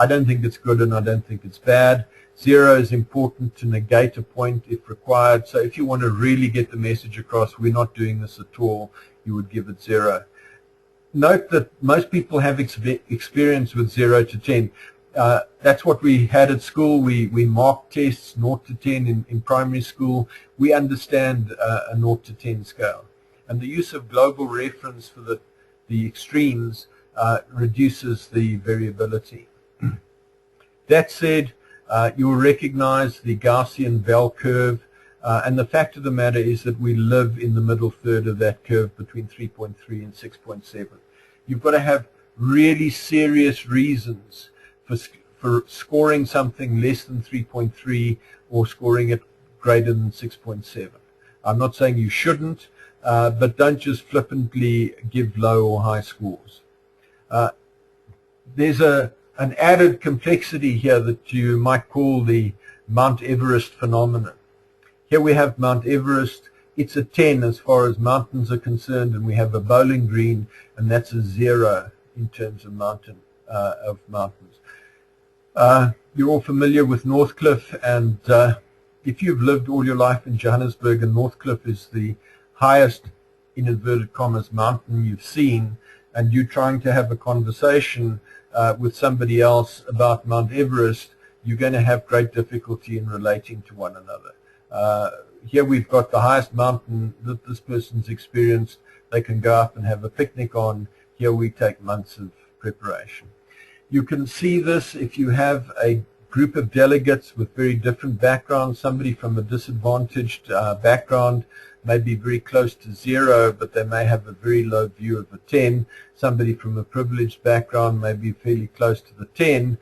I don't think it's good and I don't think it's bad. 0 is important to negate a point if required. So if you want to really get the message across, we're not doing this at all, you would give it 0. Note that most people have experience with 0 to 10. That's what we had at school. We marked tests 0 to 10 in primary school. We understand a 0 to 10 scale. And the use of global reference for the extremes reduces the variability. That said, you will recognize the Gaussian bell curve, and the fact of the matter is that we live in the middle third of that curve between 3.3 and 6.7. You've got to have really serious reasons for scoring something less than 3.3 or scoring it greater than 6.7. I'm not saying you shouldn't, but don't just flippantly give low or high scores. There's an added complexity here that you might call the Mount Everest phenomenon. Here we have Mount Everest. It's a 10 as far as mountains are concerned, and we have a bowling green, and that's a 0 in terms of mountains. You're all familiar with Northcliffe, and if you've lived all your life in Johannesburg, and Northcliffe is the highest, in inverted commas, mountain you've seen, and you're trying to have a conversation with somebody else about Mount Everest, you're going to have great difficulty in relating to one another. Here we've got the highest mountain that this person's experienced. They can go up and have a picnic on. Here we take months of preparation. You can see this if you have a group of delegates with very different backgrounds. Somebody from a disadvantaged background may be very close to 0, but they may have a very low view of a 10. Somebody from a privileged background may be fairly close to the 10,